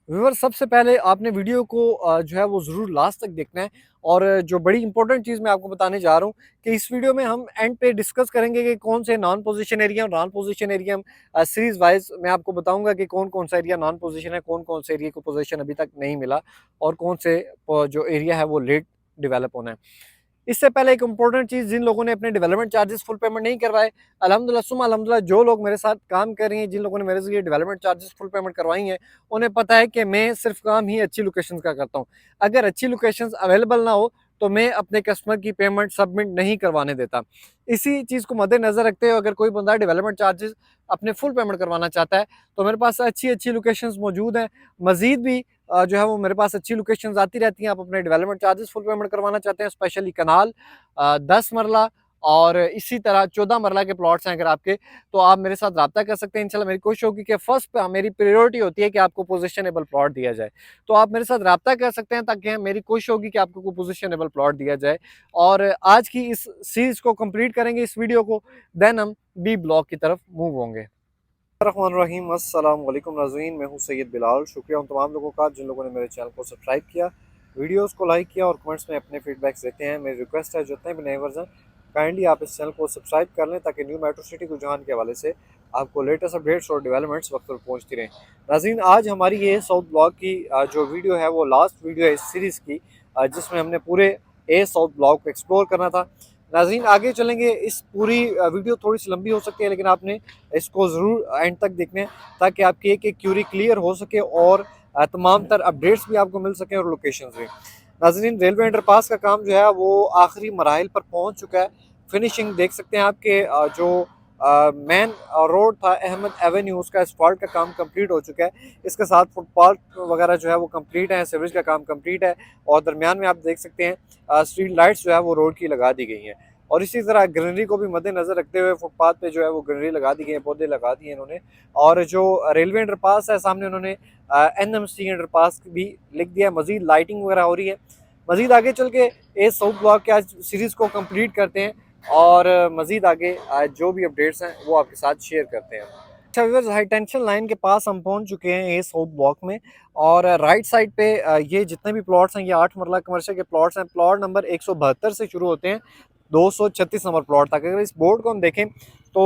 Viewer सबसे पहले आपने वीडियो को जो है वो ज़रूर लास्ट तक देखना है। और जो बड़ी इंपॉर्टेंट चीज़ मैं आपको बताने जा रहा हूँ कि इस वीडियो में हम एंड पे डिस्कस करेंगे कि कौन से नॉन पोजीशन एरिया और non position area series wise मैं आपको बताऊंगा कि कौन कौन सा एरिया नॉन पोजीशन है, कौन कौन से एरिया को पोजीशन अभी तक नहीं मिला और कौन से जो एरिया है वो लेट डेवलप होना है। इससे पहले एक इंपॉर्टेंट चीज़, जिन लोगों ने अपने डेवलपमेंट चार्जेस फुल पेमेंट नहीं करवाए, अल्हम्दुलिल्लाह सुम्मा अल्हम्दुलिल्लाह जो लोग मेरे साथ काम कर रही हैं, जिन लोगों ने मेरे से ये डेवलपमेंट चार्जेस फुल पेमेंट करवाई हैं, उन्हें पता है कि मैं सिर्फ काम ही अच्छी लोकेशंस का करता हूँ। अगर अच्छी लोकेशंस अवेलेबल ना हो तो मैं अपने कस्टमर की पेमेंट सबमिट नहीं करवाने देता। इसी चीज़ को मद्देनजर रखते हुए अगर कोई बंदा डेवलपमेंट चार्जेस अपने फुल पेमेंट करवाना चाहता है तो मेरे पास अच्छी अच्छी लोकेशंस मौजूद हैं। मजीद भी जो है वो मेरे पास अच्छी लोकेशंस आती रहती हैं। आप अपने डेवलपमेंट चार्जेस फुल पेमेंट करवाना चाहते हैं, स्पेशली कनाल 10 मरला और इसी तरह 14 मरला के प्लॉट्स हैं अगर आपके, तो आप मेरे साथ रब्ता कर सकते हैं। इंशाल्लाह मेरी कोशिश होगी कि फर्स्ट पे मेरी प्रायोरिटी होती है कि आपको पोजीशनेबल प्लॉट दिया जाए, तो आप मेरे साथ रब्ता कर सकते हैं ताकि मेरी कोशिश होगी कि आपको पोजीशनेबल प्लॉट दिया जाए। और आज की इस सीरीज को कंप्लीट करेंगे, इस वीडियो को, देन हम बी ब्लॉक की तरफ मूव होंगे। रहीम अस्सलाम वालेकुम नाज़रीन, मैं हूं सैयद बिलाल। शुक्रिया उन तमाम लोगों का जिन लोगों ने मेरे चैनल को सब्सक्राइब किया, वीडियोस को लाइक किया और कमेंट्स में अपने फीडबैक्स देते हैं। मेरी रिक्वेस्ट है जितने भी नए वर्जन, काइंडली आप इस चैनल को सब्सक्राइब कर लें ताकि न्यू मेट्रो सिटी रुझान के हवाले से आपको लेटेस्ट अपडेट्स और डेवलपमेंट्स वक्त पर पहुँचती रहें। नाज़रीन, आज हमारी ये साउथ ब्लॉक की जो वीडियो है वो लास्ट वीडियो है इस सीरीज़ की, जिसमें हमने पूरे ए साउथ ब्लॉक को एक्सप्लोर करना था। नाज़रीन, आगे चलेंगे, इस पूरी वीडियो थोड़ी सी लंबी हो सकती है लेकिन आपने इसको ज़रूर एंड तक देखना है ताकि आपकी एक एक क्यूरी क्लियर हो सके और तमाम तर अपडेट्स भी आपको मिल सकें और लोकेशंस भी। नाज़रीन, रेलवे अंडरपास का काम जो है वो आखिरी मराहिल पर पहुंच चुका है। फिनिशिंग देख सकते हैं आपके जो मेन रोड था अहमद एवेन्यू, उसका एसफॉल्ट का काम कंप्लीट हो चुका है। इसके साथ फुटपाथ वगैरह जो है वो कंप्लीट है, सीवरेज का काम कंप्लीट है और दरमियान में आप देख सकते हैं स्ट्रीट लाइट्स जो है वो रोड की लगा दी गई हैं। और इसी तरह ग्रीनरी को भी मद्देनजर रखते हुए फुटपाथ पे जो है वो ग्रीनरी लगा दी गई है, पौधे लगा दिए इन्होंने। और जो रेलवे अंडरपास है सामने, उन्होंने NMC अंडरपास भी लिख दिया है। मजीद लाइटिंग वगैरह हो रही है। मजीद आगे चल के ए साउथ ब्लॉक के आज सीरीज़ को कंप्लीट करते हैं और मजीद आगे जो भी अपडेट्स हैं वो आपके साथ शेयर करते हैं। अच्छा व्यूअर्स, हाई टेंशन लाइन के पास हम पहुंच चुके हैं ए साउथ ब्लॉक में। और राइट साइड पे ये जितने भी प्लॉट्स हैं ये 8 मरला कमर्शियल के प्लॉट्स हैं। प्लॉट नंबर 172 से शुरू होते हैं 236 नंबर प्लॉट तक। अगर इस बोर्ड को हम देखें तो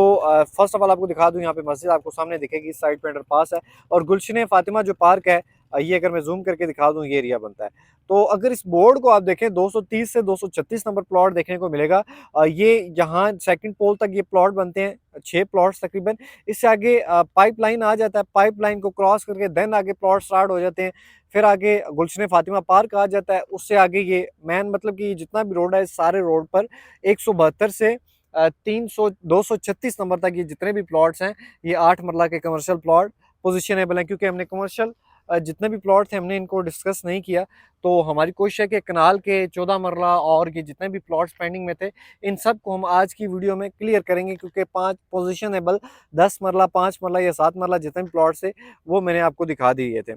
फर्स्ट ऑफ ऑल आपको दिखा दूं, यहाँ पे मस्जिद आपको सामने दिखेगी, इस साइड पे अंडरपास है और गुलशन फातिमा जो पार्क है, ये अगर मैं जूम करके दिखा दूं ये एरिया बनता है। तो अगर इस बोर्ड को आप देखें 230 से 236 नंबर प्लॉट देखने को मिलेगा। ये यहाँ सेकंड पोल तक ये प्लॉट बनते हैं, 6 प्लॉट्स तकरीबन। इससे आगे पाइपलाइन आ जाता है, पाइपलाइन को क्रॉस करके देन आगे प्लॉट स्टार्ट हो जाते हैं। फिर आगे गुलशन फातिमा पार्क आ जाता है, उससे आगे ये मैन मतलब कि जितना भी रोड है सारे रोड पर 172 से 300 236 नंबर तक ये जितने भी प्लॉट्स हैं ये 8 मरला के कमर्शियल प्लॉट पोजिशनेबल हैं। क्योंकि हमने कमर्शियल जितने भी प्लॉट थे हमने इनको डिस्कस नहीं किया, तो हमारी कोशिश है कि कनाल के 14 मरला और ये जितने भी प्लॉट्स पेंडिंग में थे इन सब को हम आज की वीडियो में क्लियर करेंगे। क्योंकि 5 पोजिशनेबल 10 मरला, 5 मरला या 7 मरला जितने भी प्लॉट्स थे वो मैंने आपको दिखा दिए थे।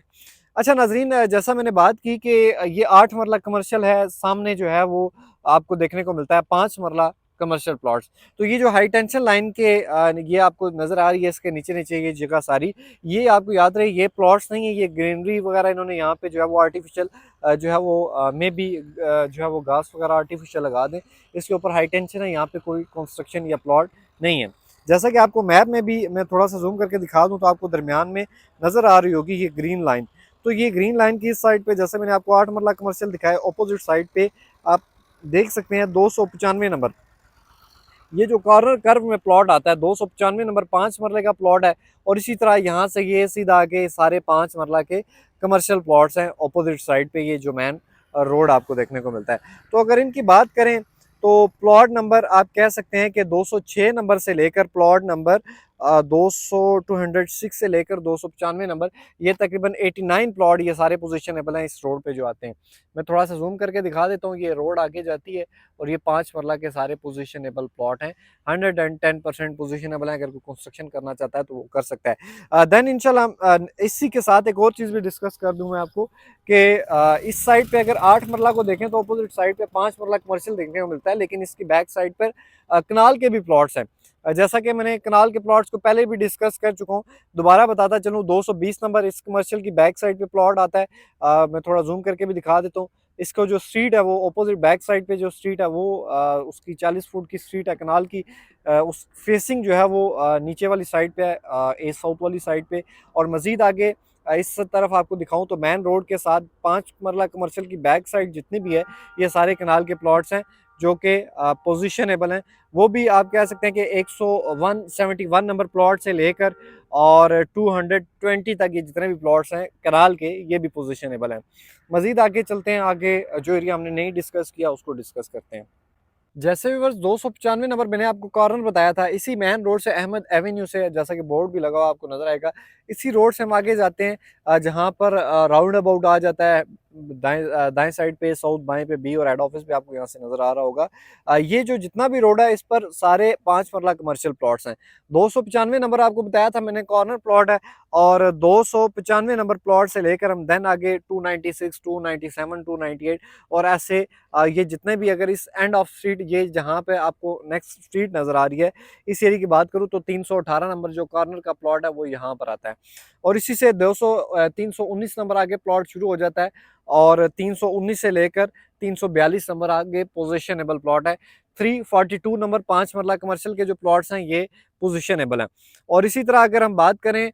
अच्छा नाजरीन, जैसा मैंने बात की कि ये 8 मरला कमर्शियल है, सामने जो है वो आपको देखने को मिलता है 5 मरला कमर्शियल प्लॉट्स। तो ये जो हाई टेंशन लाइन के ये आपको नज़र आ रही है, इसके नीचे नीचे ये जगह सारी, ये आपको याद रहे ये प्लॉट्स नहीं है, ये ग्रीनरी वगैरह इन्होंने यहाँ पे जो है वो आर्टिफिशियल जो है वो मे बी जो है वो घास वगैरह आर्टिफिशियल लगा दें। इसके ऊपर हाई टेंशन है, यहाँ पे कोई कंस्ट्रक्शन या प्लॉट नहीं है। जैसा कि आपको मैप में भी मैं थोड़ा सा जूम करके दिखा दूँ तो आपको दरमियान में नज़र आ रही होगी ये ग्रीन लाइन। तो ये ग्रीन लाइन की इस साइड पे जैसे मैंने आपको 8 मरला कमर्शियल दिखाया, ऑपोजिट साइड पे आप देख सकते हैं 295 नंबर, ये जो कॉर्नर कर्व में प्लॉट आता है 295 नंबर 5 मरले का प्लॉट है। और इसी तरह यहाँ से ये सीधा आगे सारे 5 मरला के कमर्शियल प्लॉट्स हैं ऑपोजिट साइड पे, ये जो मेन रोड आपको देखने को मिलता है। तो अगर इनकी बात करें तो प्लॉट नंबर आप कह सकते हैं कि 206 नंबर से लेकर प्लॉट नंबर 206 से लेकर 295 नंबर, ये तकरीबन 89 प्लॉट ये सारे पोजीशनेबल हैं इस रोड पे जो आते हैं। मैं थोड़ा सा जूम करके दिखा देता हूँ, ये रोड आगे जाती है और ये 5 मरला के सारे पोजीशनेबल प्लॉट हैं। 110% पोजीशनेबल है, अगर कोई कंस्ट्रक्शन करना चाहता है तो वो कर सकता है। देन इंशाल्लाह इसी के साथ एक और चीज़ भी डिस्कस कर दूँ मैं आपको कि इस साइड पे अगर 8 मरला को देखें तो अपोजिट साइड पे 5 मरला कमर्शियल देखने को मिलता है, लेकिन इसकी बैक साइड पर कनाल के भी प्लॉट्स हैं। जैसा कि मैंने कनाल के प्लॉट्स को पहले भी डिस्कस कर चुका हूँ, दोबारा बताता चलूँ, 220 नंबर इस कमर्शियल की बैक साइड पे प्लॉट आता है। मैं थोड़ा जूम करके भी दिखा देता हूँ। इसका जो स्ट्रीट है वो अपोजिट बैक साइड पे जो स्ट्रीट है वो उसकी 40 फुट की स्ट्रीट है कनाल की। उस फेसिंग जो है वो नीचे वाली साइड पे है, ए साउथ वाली साइड पे। और मज़ीद आगे इस तरफ आपको दिखाऊं तो मेन रोड के साथ 5 मरला कमर्शियल की बैक साइड जितनी भी है, ये सारे कनाल के प्लॉट्स हैं जो कि पोजिशनेबल हैं। वो भी आप कह सकते हैं कि 171 नंबर प्लॉट से लेकर और 220 तक ये जितने भी प्लॉट्स हैं कनाल के, ये भी पोजिशनेबल हैं। मज़ीद आगे चलते हैं, आगे जो एरिया हमने नहीं डिस्कस किया उसको डिस्कस करते हैं। जैसे भी वर्ष 295 नंबर मैंने आपको कॉर्नर बताया था, इसी मेन रोड से अहमद एवेन्यू से, जैसा कि बोर्ड भी लगा हुआ आपको नजर आएगा, इसी रोड से हम आगे जाते हैं, जहां पर राउंड अबाउट आ जाता है दाएं दाएं साइड पे, साउथ बाएं पे बी और हेड ऑफिस भी आपको यहाँ से नजर आ रहा होगा। ये जो जितना भी रोड है इस पर सारे 5 मरला कमर्शियल प्लॉट्स हैं। 295 नंबर आपको बताया था मैंने कॉर्नर प्लॉट है, और 295 नंबर प्लॉट से लेकर हम देन आगे 296, 297, 298 और ऐसे ये जितने भी, अगर इस एंड ऑफ स्ट्रीट, ये जहाँ पे आपको नेक्स्ट स्ट्रीट नज़र आ रही है, इस एरिया की बात करूँ तो 318 नंबर जो कॉर्नर का प्लॉट है वो यहाँ पर आता है। और इसी से 319 नंबर आगे प्लॉट शुरू हो जाता है, और 319 से लेकर 342 नंबर आगे पोजिशनेबल प्लॉट है। 342 नंबर 5 मरला कमर्शियल के जो प्लॉट्स हैं ये पोजिशनेबल हैं। और इसी तरह अगर हम बात करें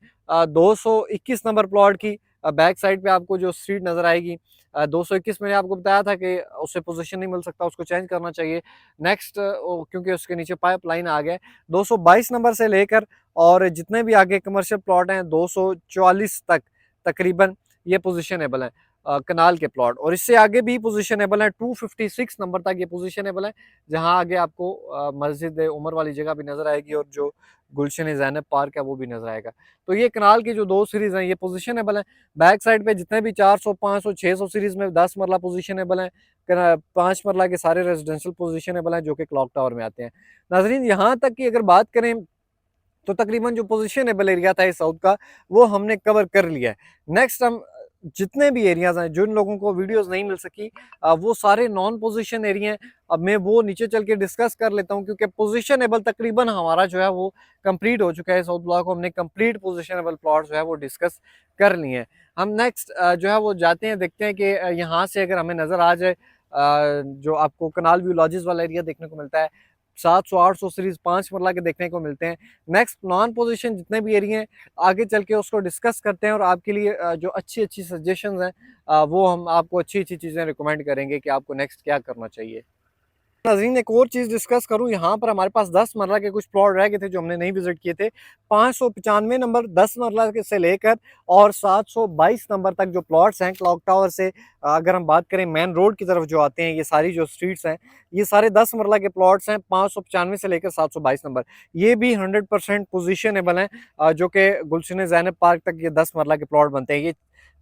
221 नंबर प्लॉट की, बैक साइड पे आपको जो स्ट्रीट नज़र आएगी, 221 मैंने आपको बताया था कि उसे पोजीशन नहीं मिल सकता, उसको चेंज करना चाहिए। नेक्स्ट क्योंकि उसके नीचे पाइप लाइन आ गया। 222 नंबर से लेकर और जितने भी आगे कमर्शियल प्लॉट हैं 244 तक तकरीबन ये पोजिशनेबल है कनाल के प्लॉट। और इससे आगे भी पोजिशनेबल है, 256 नंबर तक ये पोजिशनेबल है, जहाँ आगे आपको मस्जिद उमर वाली जगह भी नज़र आएगी और जो गुलशन ज़ैनब पार्क है वो भी नज़र आएगा। तो ये कनाल की जो 2 सीरीज़ हैं ये पोजिशनेबल हैं। बैक साइड पे जितने भी 400, 500, 600 सीरीज़ में 10 मरला पोजिशनेबल हैं। 5 मरला के सारे रेजिडेंशियल पोजिशनेबल हैं जो कि क्लॉक टावर में आते हैं। नाज़रीन, यहाँ तक की अगर बात करें तो तकरीबन जो पोजिशनेबल एरिया था इस साउथ का वो हमने कवर कर लिया है। नेक्स्ट हम जितने भी एरियाज हैं, जिन लोगों को वीडियोस नहीं मिल सकी, वो सारे नॉन पोजीशन एरिया हैं। अब मैं वो नीचे चल के डिस्कस कर लेता हूँ, क्योंकि पोजीशनेबल तकरीबन हमारा जो है वो कंप्लीट हो चुका है। साउथ ब्लॉक को हमने कंप्लीट पोजीशनेबल प्लॉट जो है वो डिस्कस कर लिए हैं। हम नेक्स्ट जो है वो जाते हैं, देखते हैं कि यहाँ से अगर हमें नज़र आ जाए जो आपको कनाल व्यू लॉजेस वाला एरिया देखने को मिलता है, 700-800 सीरीज 5 मरला के देखने को मिलते हैं। नेक्स्ट नॉन पोजीशन जितने भी एरिया हैं आगे चल के उसको डिस्कस करते हैं, और आपके लिए जो अच्छी अच्छी सजेशंस हैं वो हम आपको अच्छी अच्छी चीज़ें रिकमेंड करेंगे कि आपको नेक्स्ट क्या करना चाहिए। नाज़रीन, एक और चीज़ डिस्कस करूँ, यहाँ पर हमारे पास 10 मरला के कुछ प्लॉट रह गए थे जो हमने नहीं विजिट किए थे। 595 नंबर 10 मरला के से लेकर और 722 नंबर तक जो प्लॉट्स हैं क्लॉक टावर से, अगर हम बात करें मेन रोड की तरफ जो आते हैं, ये सारी जो स्ट्रीट्स हैं ये सारे 10 मरला के प्लॉट्स हैं, 595 से लेकर 722 नंबर। ये भी 100% पोजिशनेबल हैं, जो कि गुलशन ज़ैनब पार्क तक ये 10 मरला के प्लॉट बनते हैं। ये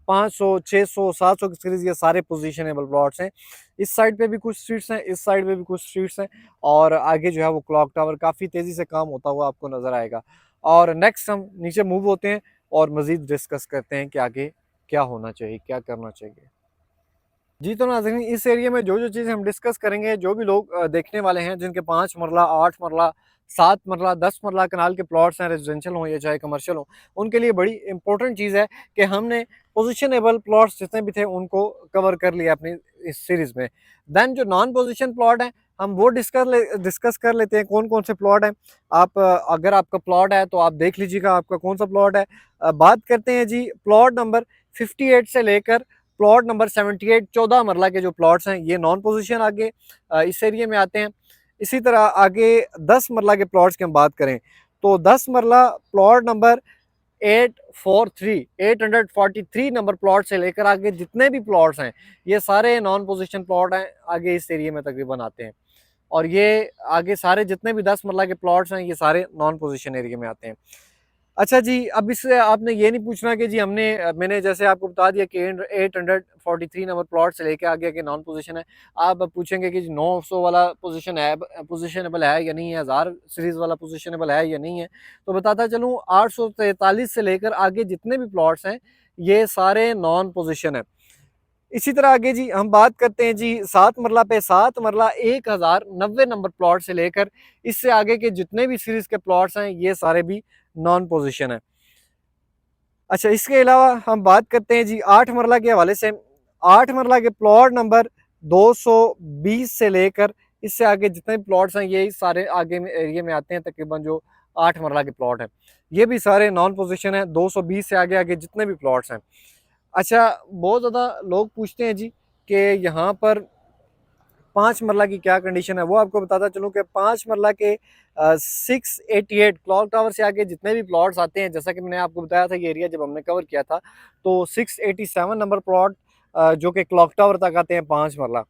500, 600, 700 की सीरीज ये सारे पोजीशनेबल प्लॉट्स हैं। इस साइड पे भी कुछ स्ट्रीट्स हैं, इस साइड पे भी कुछ स्ट्रीट्स हैं, और आगे जो है वो क्लॉक टावर काफ़ी तेज़ी से काम होता हुआ आपको नज़र आएगा। और नेक्स्ट हम नीचे मूव होते हैं और मज़ीद डिस्कस करते हैं कि आगे क्या होना चाहिए, क्या करना चाहिए। जी, तो नाज़रीन, इस एरिया में जो चीज़ें हम डिस्कस करेंगे, जो भी लोग देखने वाले हैं जिनके 5 मरला, 8 मरला, 7 मरला, 10 मरला कनाल के प्लॉट्स हैं, रेजिडेंशियल हों या चाहे कमर्शियल हों, उनके लिए बड़ी इंपॉर्टेंट चीज़ है कि हमने पोजिशनेबल प्लॉट्स जितने भी थे उनको कवर कर लिया अपनी इस सीरीज़ में। देन जो नॉन पोजिशन प्लॉट हैं हम वो डिस्कस कर लेते हैं कौन कौन से प्लॉट हैं। आप अगर आपका प्लॉट है तो आप देख लीजिएगा आपका कौन सा प्लॉट है। बात करते हैं जी प्लॉट नंबर 58 से लेकर प्लॉट नंबर 78, 14 मरला के जो प्लॉट्स हैं ये नॉन पोजीशन आगे इस एरिया में आते हैं। इसी तरह आगे 10 मरला के प्लॉट्स की हम बात करें तो 10 मरला प्लॉट नंबर 843 नंबर प्लॉट से लेकर आगे जितने भी प्लॉट्स हैं ये सारे नॉन पोजीशन प्लॉट हैं, आगे इस एरिया में तकरीबन आते हैं। और ये आगे सारे जितने भी 10 मरला के प्लॉट्स हैं ये सारे नॉन पोजीशन एरिया में आते हैं। अच्छा जी, अब इससे आपने ये नहीं पूछना कि जी मैंने जैसे आपको बता दिया कि 843 नंबर प्लॉट से लेके आगे के नॉन पोजीशन है। आप अब पूछेंगे कि 900 वाला पोजीशनेबल है या नहीं है, 1000 सीरीज वाला पोजीशनेबल है या नहीं है। तो बताता चलूँ 843 से लेकर आगे जितने भी प्लॉट्स हैं ये सारे नॉन पोजीशन है। इसी तरह आगे जी हम बात करते हैं जी 7 मरला पे 7 मरला 1090 नंबर प्लॉट से लेकर इससे आगे के जितने भी सीरीज के प्लॉट्स हैं ये सारे भी नॉन पोजीशन है। अच्छा, इसके अलावा हम बात करते हैं जी 8 मरला के हवाले से। 8 मरला के प्लॉट नंबर 220 से लेकर इससे आगे जितने भी प्लॉट्स हैं ये सारे आगे में एरिया में आते हैं, तकरीबन जो 8 मरला के प्लॉट हैं ये भी सारे नॉन पोजीशन है। 220 से आगे आगे जितने भी प्लॉट्स हैं। अच्छा, बहुत ज़्यादा लोग पूछते हैं जी कि यहाँ पर 5 मरला की क्या कंडीशन है, वो आपको बताता चलूँ कि 5 मरला के 688 क्लॉक टावर से आगे जितने भी प्लॉट्स आते हैं, जैसा कि मैंने आपको बताया था ये एरिया जब हमने कवर किया था, तो 687 नंबर प्लॉट जो कि क्लॉक टावर तक आते हैं 5 मरला।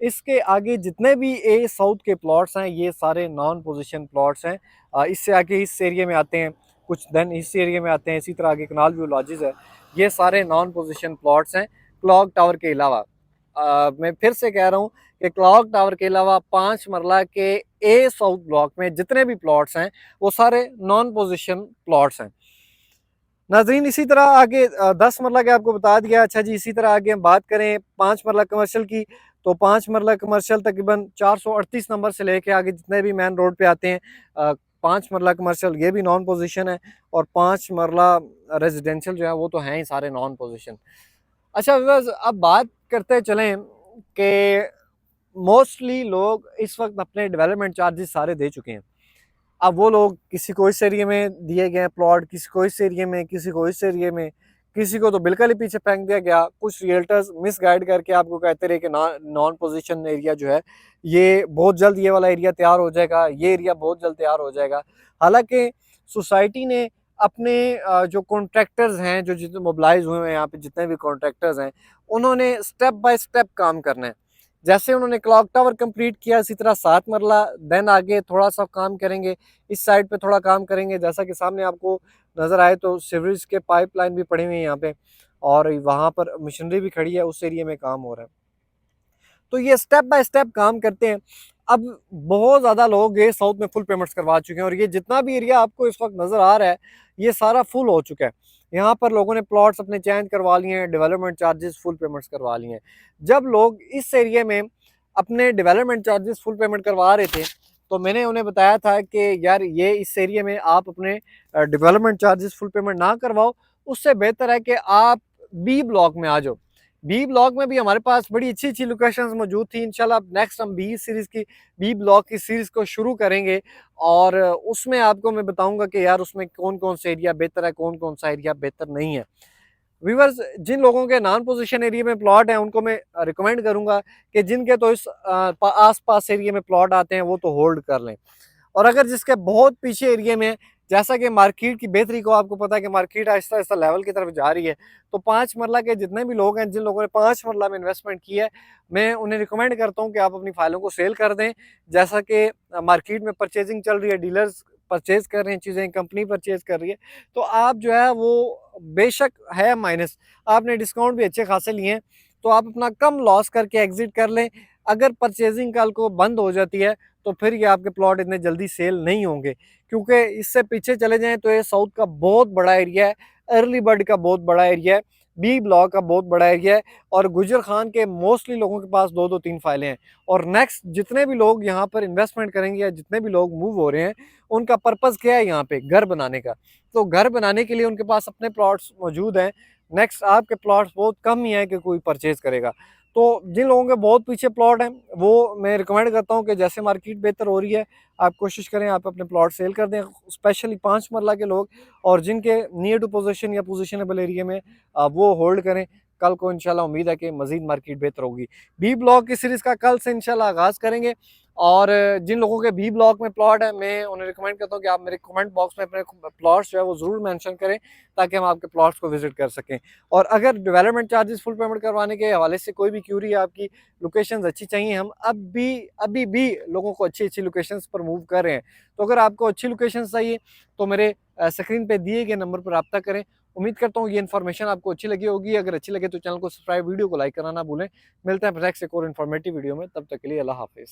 इसके आगे जितने भी ए साउथ के प्लॉट्स हैं ये सारे नॉन पोजीशन प्लॉट्स हैं। इससे आगे इस एरिया में आते हैं कुछ, देन इस एरिया में आते हैं, इसी तरह आगे कनाल व्यू लॉजेस है, ये सारे नॉन पोजीशन प्लॉट्स हैं क्लॉक टावर के अलावा। मैं फिर से कह रहा हूँ कि क्लॉक टावर के अलावा 5 मरला के ए साउथ ब्लॉक में जितने भी प्लॉट्स हैं वो सारे नॉन पोजीशन प्लॉट्स हैं। नाजरीन, इसी तरह आगे 10 मरला के आपको बता दिया। अच्छा जी, इसी तरह आगे हम बात करें 5 मरला कमर्शियल की, तो 5 मरला कमर्शियल तकरीबन 438 नंबर से लेके आगे जितने भी मेन रोड पे आते हैं 5 मरला कमर्शियल ये भी नॉन पोजीशन है, और 5 मरला रेजिडेंशियल जो है वो तो हैं ही सारे नॉन पोजीशन। अच्छा व्यूअर्स, अब बात करते चलें कि मोस्टली लोग इस वक्त अपने डेवलपमेंट चार्जेस सारे दे चुके हैं। अब वो लोग किसी को इस एरिया में दिए गए प्लॉट, किसी को इस एरिया में, किसी को इस एरिया में, किसी को तो बिल्कुल ही पीछे फेंक दिया गया। कुछ रियल्टर्स मिस गाइड करके आपको कहते रहे कि नॉन पोजीशन एरिया जो है ये बहुत जल्द ये वाला एरिया तैयार हो जाएगा, ये एरिया बहुत जल्द तैयार हो जाएगा। हालांकि सोसाइटी ने अपने जो कॉन्ट्रैक्टर्स हैं, जो जितने मोबिलाइज हुए हैं यहाँ पे जितने भी कॉन्ट्रैक्टर्स हैं, उन्होंने स्टेप बाय स्टेप काम करना है। जैसे उन्होंने क्लॉक टावर कंप्लीट किया, इसी तरह 7 मरला, देन आगे थोड़ा सा काम करेंगे, इस साइड पे थोड़ा काम करेंगे। जैसा कि सामने आपको नज़र आए तो सीवरेज के पाइपलाइन भी पड़े हुए हैं यहाँ पे, और वहाँ पर मशीनरी भी खड़ी है, उस एरिया में काम हो रहा है। तो ये स्टेप बाय स्टेप काम करते हैं। अब बहुत ज़्यादा लोग ये साउथ में फुल पेमेंट्स करवा चुके हैं, और ये जितना भी एरिया आपको इस वक्त नज़र आ रहा है ये सारा फुल हो चुका है। यहाँ पर लोगों ने प्लॉट्स अपने चेंज करवा लिए हैं, डेवलपमेंट चार्जेस फुल पेमेंट्स करवा लिए हैं। जब लोग इस एरिया में अपने डेवलपमेंट चार्जेस फुल पेमेंट करवा रहे थे तो मैंने उन्हें बताया था कि यार ये इस एरिया में आप अपने डेवलपमेंट चार्जेस फुल पेमेंट ना करवाओ, उससे बेहतर है कि आप बी ब्लॉक में आ जाओ। बी ब्लॉक में भी हमारे पास बड़ी अच्छी अच्छी लोकेशंस मौजूद थी। इंशाल्लाह नेक्स्ट हम बी सीरीज़ की, बी ब्लॉक की सीरीज़ को शुरू करेंगे, और उसमें आपको मैं बताऊंगा कि यार उसमें कौन कौन सा एरिया बेहतर है, कौन कौन सा एरिया बेहतर नहीं है। व्यूअर्स, जिन लोगों के नॉन पोजीशन एरिया में प्लॉट हैं उनको मैं रिकमेंड करूंगा कि जिनके तो इस आस पास एरिया में प्लॉट आते हैं वो तो होल्ड कर लें, और अगर जिसके बहुत पीछे एरिया में, जैसा कि मार्केट की बेहतरी को आपको पता है कि मार्केट आहिस्ता आहिस्ता लेवल की तरफ जा रही है, तो 5 मरला के जितने भी लोग हैं, जिन लोगों ने 5 मरला में इन्वेस्टमेंट की है, मैं उन्हें रिकमेंड करता हूं कि आप अपनी फाइलों को सेल कर दें। जैसा कि मार्केट में परचेजिंग चल रही है, डीलर्स परचेज कर रहे हैं चीज़ें, कंपनी परचेज कर रही है, तो आप जो है वो बेशक है माइनस, आपने डिस्काउंट भी अच्छे खासे लिए हैं, तो आप अपना कम लॉस करके एग्जिट कर लें। अगर परचेजिंग कल को बंद हो जाती है तो फिर ये आपके प्लॉट इतने जल्दी सेल नहीं होंगे, क्योंकि इससे पीछे चले जाएं तो ये साउथ का बहुत बड़ा एरिया है, अर्ली बर्ड का बहुत बड़ा एरिया है, बी ब्लॉक का बहुत बड़ा एरिया है, और गुजर खान के मोस्टली लोगों के पास 2-2 3 फाइलें हैं। और नेक्स्ट जितने भी लोग यहाँ पर इन्वेस्टमेंट करेंगे या जितने भी लोग मूव हो रहे हैं, उनका पर्पज़ क्या है यहाँ पे, घर बनाने का। तो घर बनाने के लिए उनके पास अपने प्लॉट्स मौजूद हैं। नेक्स्ट आपके प्लॉट्स बहुत कम ही हैं कि कोई परचेज़ करेगा। तो जिन लोगों के बहुत पीछे प्लॉट हैं वो मैं रिकमेंड करता हूँ कि जैसे मार्केट बेहतर हो रही है आप कोशिश करें आप अपने प्लॉट सेल कर दें, स्पेशली 5 मरला के लोग, और जिनके नियर टू पोजीशन या पोजीशनेबल एरिया में वो होल्ड करें। कल को इंशाल्लाह उम्मीद है कि मजीद मार्केट बेहतर होगी। बी ब्लॉक की सीरीज़ का कल से इंशाल्लाह आगाज़ करेंगे, और जिन लोगों के बी ब्लॉक में प्लॉट है मैं उन्हें रिकमेंड करता हूँ कि आप मेरे कमेंट बॉक्स में अपने प्लॉट्स जो है वो ज़रूर मेंशन करें, ताकि हम आपके प्लॉट्स को विजिट कर सकें। और अगर डेवलपमेंट चार्जेस फुल पेमेंट करवाने के हवाले से कोई भी क्यूरी है, आपकी लोकेशंस अच्छी चाहिए, हम अभी भी लोगों को अच्छी अच्छी लोकेशंस पर मूव कर रहे हैं। तो अगर आपको अच्छी लोकेशंस चाहिए तो मेरे स्क्रीन पे दिए गए नंबर पर रब्ता करें। उम्मीद करता हूँ ये इन्फॉर्मेशन आपको अच्छी लगी होगी। अगर अच्छी लगे तो चैनल को सब्सक्राइब, वीडियो को लाइक करना ना भूलें। मिलते हैं नेक्स्ट एक और इन्फॉर्मेटिव वीडियो में, तब तक के लिए अल्लाह हाफिज़।